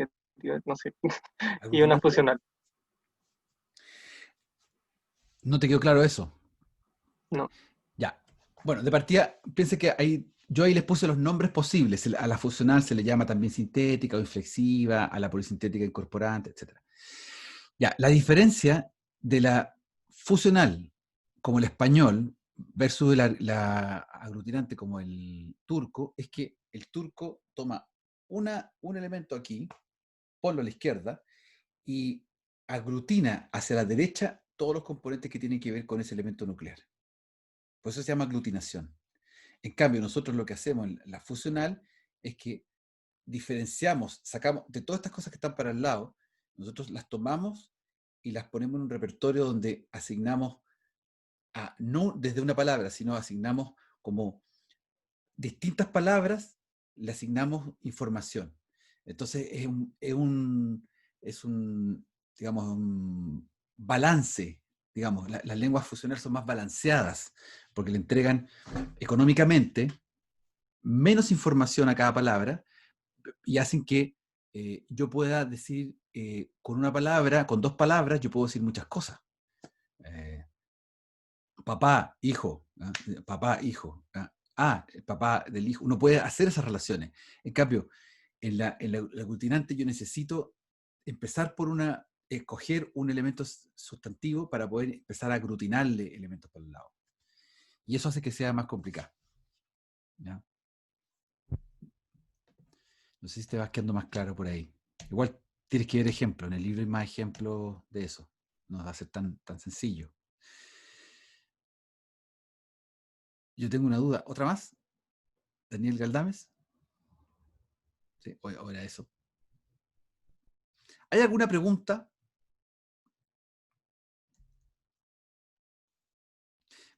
sé, y una ¿Aglutinante? fusional. ¿No te quedó claro eso? No. Ya. Bueno, de partida, piense que yo ahí les puse los nombres posibles. A la fusional se le llama también sintética o inflexiva, a la polisintética incorporante, etc. Ya, la diferencia de la fusional como el español versus la aglutinante como el turco es que el turco toma un elemento aquí, ponlo a la izquierda y aglutina hacia la derecha todos los componentes que tienen que ver con ese elemento nuclear. Por eso se llama aglutinación. En cambio, nosotros lo que hacemos en la fusional es que diferenciamos, sacamos de todas estas cosas que están para el lado, nosotros las tomamos y las ponemos en un repertorio donde asignamos, no desde una palabra, sino asignamos como distintas palabras, le asignamos información. Entonces es un digamos, un balance, digamos, las lenguas fusionales son más balanceadas, porque le entregan económicamente menos información a cada palabra y hacen que yo pueda decir con una palabra, con dos palabras, yo puedo decir muchas cosas. Papá, hijo, ¿ah? Papá, hijo. El papá del hijo. Uno puede hacer esas relaciones. En cambio, en la aglutinante yo necesito empezar por escoger un elemento sustantivo para poder empezar a aglutinarle elementos por el lado. Y eso hace que sea más complicado. ¿Ya? No sé si te vas quedando más claro por ahí. Igual tienes que ver ejemplos. En el libro hay más ejemplos de eso. No va a ser tan sencillo. Yo tengo una duda. ¿Otra más? ¿Daniel Galdames? Sí, o era eso. ¿Hay alguna pregunta?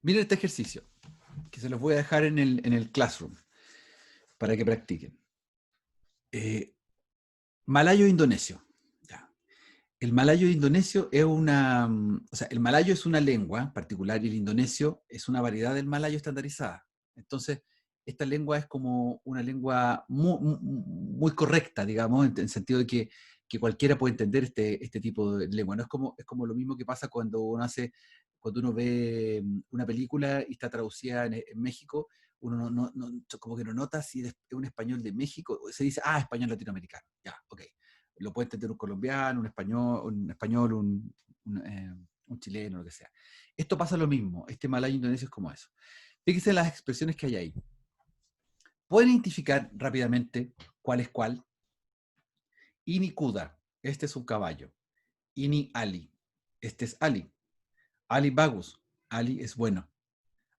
Miren este ejercicio, que se los voy a dejar en el Classroom, para que practiquen. Malayo indonesio. Ya. El malayo indonesio es una, o sea, el malayo es una lengua particular y el indonesio es una variedad del malayo estandarizada. Entonces, esta lengua es como una lengua muy correcta, digamos, en el sentido de que cualquiera puede entender este tipo de lengua. No es como lo mismo que pasa cuando uno ve una película y está traducida en México, uno como que no nota si es un español de México, se dice, español latinoamericano, ya, ok. Lo puede entender un colombiano, un español, un chileno, lo que sea. Esto pasa lo mismo, este malayo indonesio es como eso. Fíjense las expresiones que hay ahí. ¿Pueden identificar rápidamente cuál es cuál? Ini Kuda, este es un caballo. Ini Ali, este es Ali. Ali Bagus, Ali es bueno.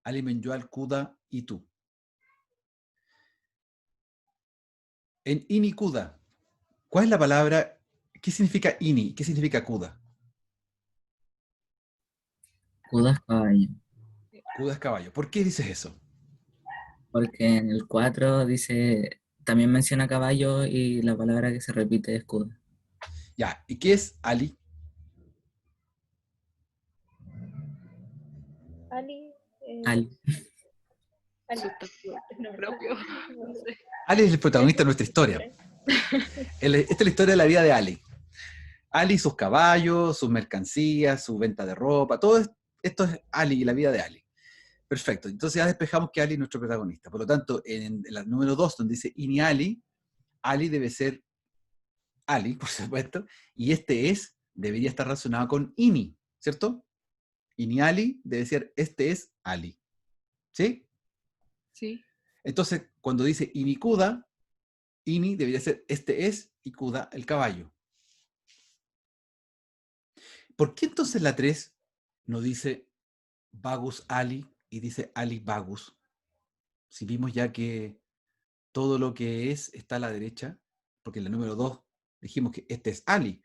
Ali Menjual Kuda y tú. En Ini Kuda, ¿cuál es la palabra? ¿Qué significa Ini? ¿Qué significa Kuda? Kuda es caballo. Kuda es caballo. ¿Por qué dices eso? Porque en el 4 dice, también menciona caballo y la palabra que se repite es Kuda. Ya, ¿y qué es Ali? Ali, Ali. Ali. No propio. No sé. Ali es el protagonista de nuestra historia. Esta es la historia de la vida de Ali. Ali, sus caballos, sus mercancías, su venta de ropa, esto es Ali y la vida de Ali. Perfecto, entonces ya despejamos que Ali es nuestro protagonista. Por lo tanto, en la número 2, donde dice Ini Ali, Ali debe ser Ali, por supuesto, y debería estar relacionado con Ini, ¿cierto? Ini Ali debe ser este es Ali. ¿Sí? Sí. Entonces, cuando dice Ini Kuda, Ini debería ser este es y Kuda el caballo. ¿Por qué entonces la 3 no dice Bagus Ali y dice Ali Bagus? Si vimos ya que todo lo que está a la derecha, porque en la número 2 dijimos que este es Ali,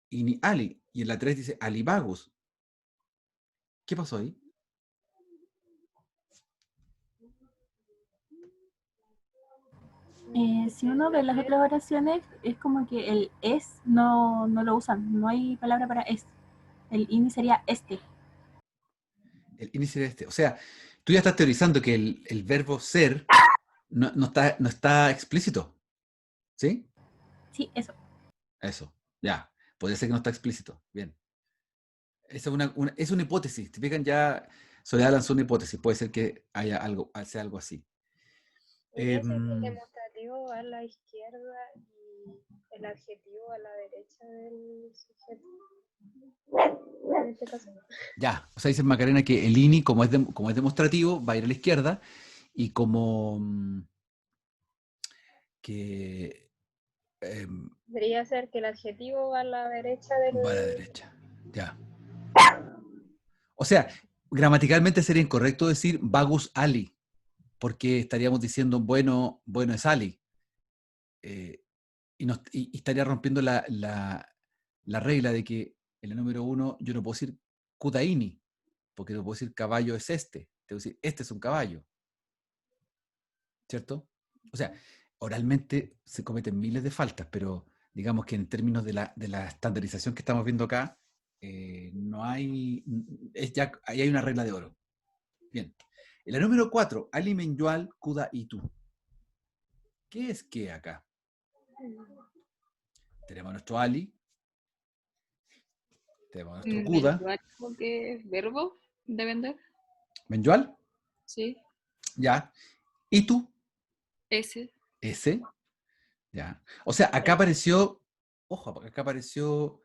y ni Ali, y en la 3 dice Ali Bagus. ¿Qué pasó ahí? Si uno ve las otras oraciones, es como que el es no lo usan, no hay palabra para es. El ini sería este. El índice de este. O sea, tú ya estás teorizando que el verbo ser no está explícito. ¿Sí? Sí, eso. Eso, ya. Podría ser que no está explícito. Bien. Esa es una hipótesis. ¿Te fijan? Ya Soledad lanzó una hipótesis. Puede ser que sea algo así. Podría ser que el demostrativo va a la izquierda y el adjetivo a la derecha del sujeto. En este caso. Ya, o sea, dice Macarena que el INI, como es demostrativo, va a ir a la izquierda, y como que Debería ser que el adjetivo va a la derecha va a la derecha. Ya. O sea, gramaticalmente sería incorrecto decir Bagus Ali, porque estaríamos diciendo bueno es Ali. Y estaría rompiendo la regla de que en el número 1 yo no puedo decir Kudaini, porque no puedo decir caballo es este. Tengo que decir, este es un caballo. ¿Cierto? O sea, oralmente se cometen miles de faltas, pero digamos que en términos de la estandarización que estamos viendo acá, no hay, ahí hay una regla de oro. Bien. En la número 4, Ali Menyual, Kuda y tú. ¿Qué es qué acá? Tenemos nuestro Ali, tenemos nuestro Kuda. ¿Mensual como que es verbo de vender? Menyual, Sí. ya. ¿Y tú? Ese. Ese, ya. O sea, acá apareció, ojo, porque acá apareció,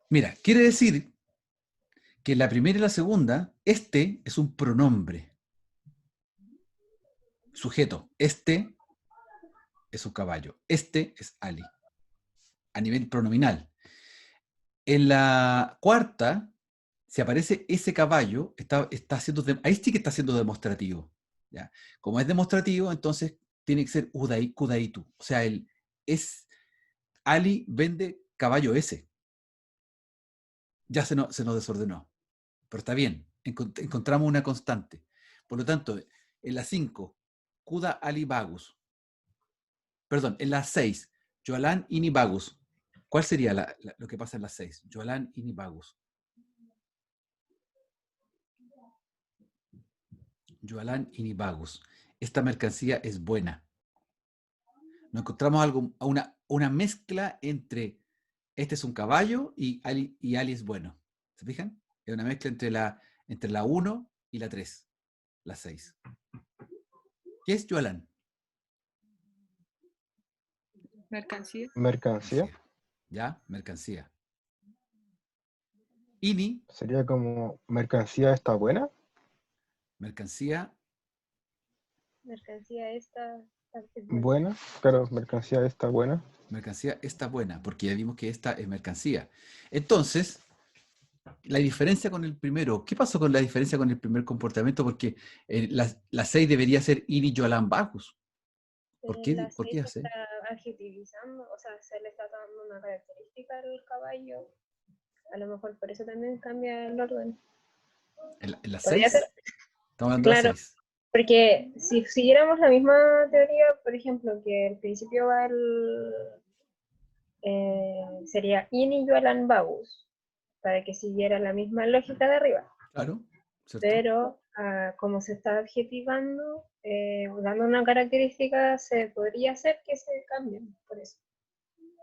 mira, quiere decir que en la primera y la segunda, este es un pronombre. Sujeto, este es un caballo, este es Ali, a nivel pronominal. En la cuarta, si aparece ese caballo, ahí sí que está siendo demostrativo. ¿Ya? Como es demostrativo, entonces tiene que ser Kudaitu. O sea, Ali vende caballo ese. Ya se nos desordenó. Pero está bien, encontramos una constante. Por lo tanto, en la 5, Kuda Ali Bagus. Perdón, en la 6, Joalan ini bagus. ¿Cuál sería lo que pasa en las 6? Joalan ini bagus. Joalan ini bagus. Esta mercancía es buena. Nos encontramos una mezcla entre este es un caballo y Ali es bueno. ¿Se fijan? Es una mezcla entre la 1 y la 3, la 6. ¿Qué es Joalan? Mercancía. Mercancía. ¿Ya? Mercancía. Ini, Sería como mercancía está buena. mercancía, Mercancía esta es Buena. Claro, mercancía está buena. mercancía está buena, porque ya vimos que esta es mercancía. Entonces, la diferencia con el primero, ¿qué pasó con la diferencia con el primer comportamiento? Porque la 6 debería ser Ini Joalan bagus. ¿Por qué La 6 hace? está adjetivizando, o sea, se le está dando una característica al caballo. A lo mejor por eso también cambia el orden. ¿En la Podría 6? ser, Estamos hablando de la claro, 6. porque si siguiéramos la misma teoría, por ejemplo, que al principio va sería Ini Joalan bagus, para que siguiera la misma lógica de arriba. Claro, ¿cierto? Pero como se está adjetivando, dando una característica, se podría hacer que se cambien, por eso.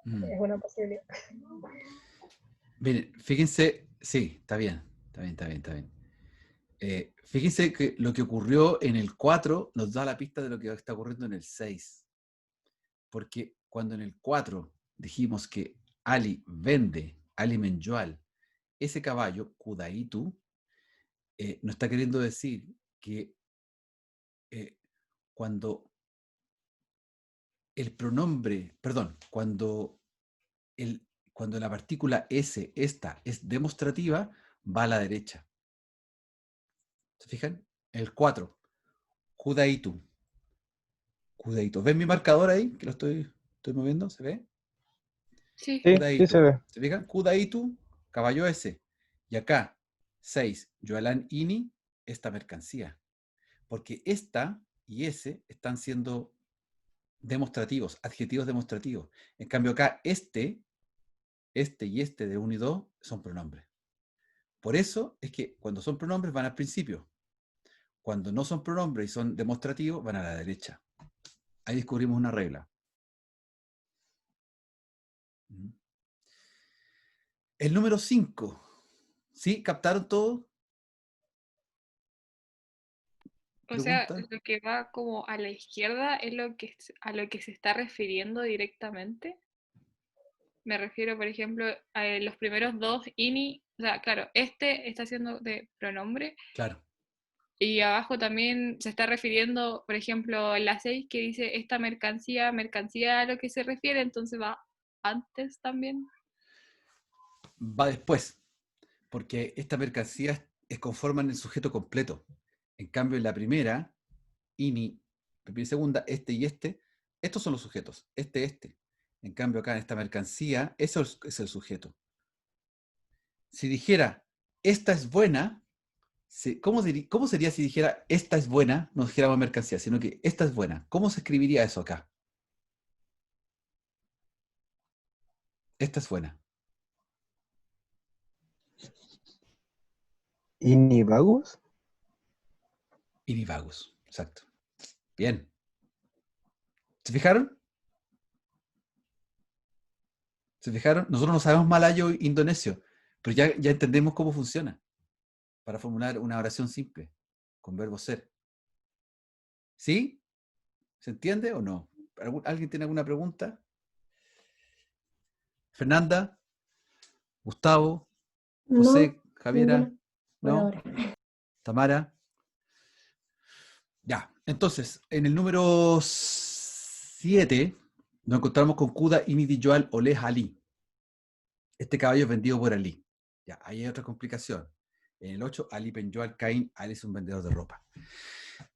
Es una posibilidad. Miren, fíjense, sí, está bien. Fíjense que lo que ocurrió en el 4 nos da la pista de lo que está ocurriendo en el 6. Porque cuando en el 4 dijimos que Ali vende, Ali Menjual, ese caballo, Kudaitu, nos está queriendo decir que cuando el pronombre, perdón, cuando la partícula S, esta, es demostrativa, va a la derecha. ¿Se fijan? El 4. Kudaitu. Kudaitu. ¿Ven mi marcador ahí? Que lo estoy moviendo. ¿Se ve? Sí. Sí, Kudaitu. sí se ve. ¿Se fijan? Kudaitu, caballo S. Y acá, 6. Joalan ini, esta mercancía. Porque esta y ese están siendo demostrativos, adjetivos demostrativos. En cambio acá, este y este de 1 y 2 son pronombres. Por eso es que cuando son pronombres van al principio. Cuando no son pronombres y son demostrativos, van a la derecha. Ahí descubrimos una regla. El número 5. ¿Sí? ¿Captaron todo? O sea, ¿Pregunta? lo que va como a la izquierda es a lo que se está refiriendo directamente. Me refiero, por ejemplo, a los primeros dos ini. O sea, claro, este está haciendo de pronombre. Claro. Y abajo también se está refiriendo, por ejemplo, en la 6 que dice esta mercancía a lo que se refiere, entonces va antes también. Va después. Porque esta mercancía conforman el sujeto completo. En cambio, en la primera, ini, primera y segunda, este y este, estos son los sujetos. Este. En cambio, acá en esta mercancía, eso es el sujeto. Si dijera, esta es buena, ¿cómo sería si dijera, esta es buena? No dijéramos mercancía, sino que esta es buena. ¿Cómo se escribiría eso acá? Esta es buena. Inibagus. Inibagus, exacto. Bien. ¿Se fijaron? ¿Se fijaron? Nosotros no sabemos malayo o indonesio, pero ya entendemos cómo funciona para formular una oración simple con verbo ser. ¿Sí? ¿Se entiende o no? ¿Alguien tiene alguna pregunta? Fernanda, Gustavo, José, No, Javiera, ninguna, por ¿no? ahora. Tamara. Ya, entonces, en el número 7 nos encontramos con Kuda Individual Oleh Ali. Este caballo es vendido por Ali. Ya, ahí hay otra complicación. En el 8, Ali Penjoal Cain, Ali es un vendedor de ropa.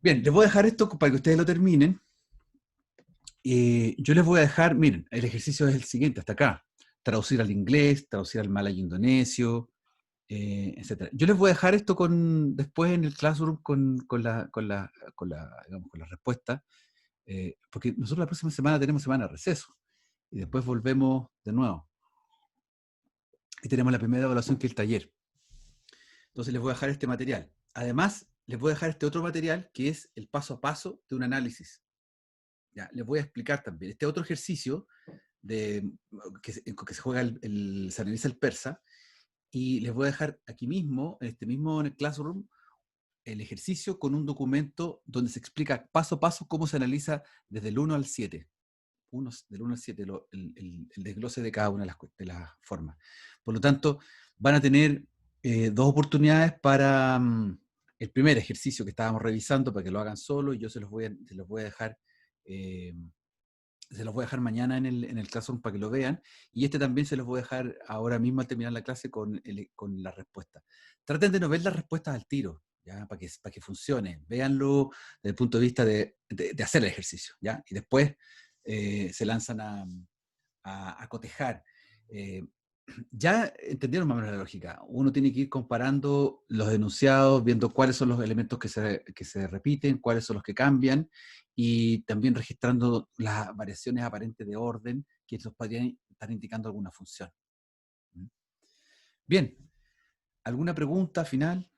Bien, les voy a dejar esto para que ustedes lo terminen. Yo les voy a dejar, miren, el ejercicio es el siguiente, hasta acá. Traducir al inglés, traducir al malayo indonesio, etc. Yo les voy a dejar esto después en el Classroom con la respuesta, porque nosotros la próxima semana tenemos semana de receso. Y después volvemos de nuevo. Y tenemos la primera evaluación, que es el taller. Entonces les voy a dejar este material. Además, les voy a dejar este otro material, que es el paso a paso de un análisis. Ya, les voy a explicar también. Este otro ejercicio que se juega se analiza el persa, y les voy a dejar aquí mismo, en el Classroom, el ejercicio con un documento donde se explica paso a paso cómo se analiza desde el 1 al 7. Del 1 al 7, el desglose de cada una de las formas. Por lo tanto, van a tener dos oportunidades para el primer ejercicio que estábamos revisando, para que lo hagan solo, y yo se los voy a dejar mañana en el Classroom para que lo vean, y este también se los voy a dejar ahora mismo al terminar la clase con la respuesta. Traten de no ver las respuestas al tiro, ¿ya? Para que funcione. Véanlo desde el punto de vista de hacer el ejercicio, ¿ya? Y después se lanzan a cotejar. Ya entendieron más o menos la lógica. Uno tiene que ir comparando los enunciados, viendo cuáles son los elementos que se repiten, cuáles son los que cambian, y también registrando las variaciones aparentes de orden que nos podrían estar indicando alguna función. Bien, ¿alguna pregunta final?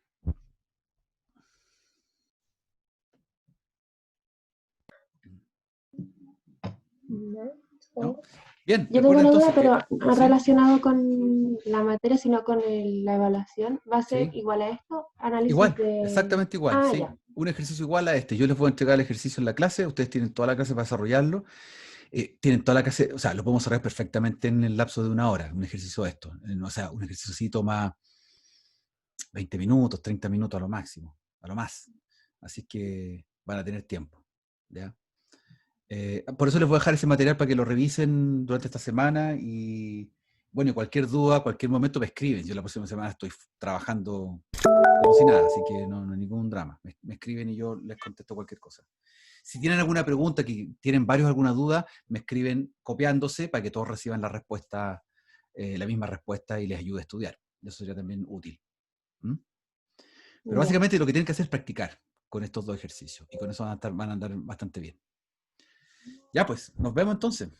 ¿No? Bien, Yo tengo una duda, entonces pero no ¿sí? relacionado con la materia, sino con la evaluación. ¿Va a ser Sí. igual a esto? Análisis Igual, de... exactamente igual, Ah, sí. ya. Un ejercicio igual a este. Yo les voy a entregar el ejercicio en la clase, ustedes tienen toda la clase para desarrollarlo. Tienen toda la clase, o sea, lo podemos cerrar perfectamente en el lapso de 1 hora, un ejercicio de esto. O sea, un ejercicio así toma 20 minutos, 30 minutos a lo máximo, a lo más. Así que van a tener tiempo, ¿ya? Por eso les voy a dejar ese material para que lo revisen durante esta semana, y bueno, cualquier duda, cualquier momento me escriben. Yo la próxima semana estoy trabajando como si nada, así que no hay ningún drama. Me escriben y yo les contesto cualquier cosa. Si tienen alguna pregunta, que tienen varios alguna duda, me escriben copiándose para que todos reciban la respuesta, la misma respuesta, y les ayude a estudiar. Eso sería también útil. ¿Mm? Pero Ya. básicamente lo que tienen que hacer es practicar con estos dos ejercicios, y con eso van a andar bastante bien. Ya pues, nos vemos entonces.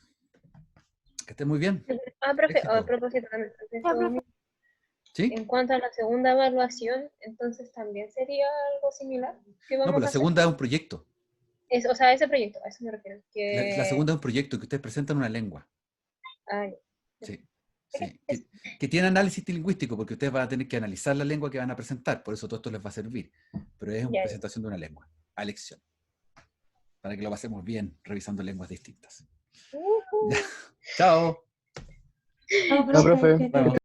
Que estén muy bien. Profe, Éxito. a propósito, antes de esto, ¿Sí? en cuanto a la segunda evaluación, entonces también sería algo similar que No, vamos pues a la hacer. segunda es un proyecto. O sea, ese proyecto, a eso me refiero. La segunda es un proyecto que ustedes presentan una lengua. Ay, Sí, sí. Que tiene análisis lingüístico, porque ustedes van a tener que analizar la lengua que van a presentar, por eso todo esto les va a servir. Pero es una ya. presentación de una lengua, a elección, para que lo pasemos bien revisando lenguas distintas. Ujú. Chao. Chao, Chao, profe. profe. Vamos.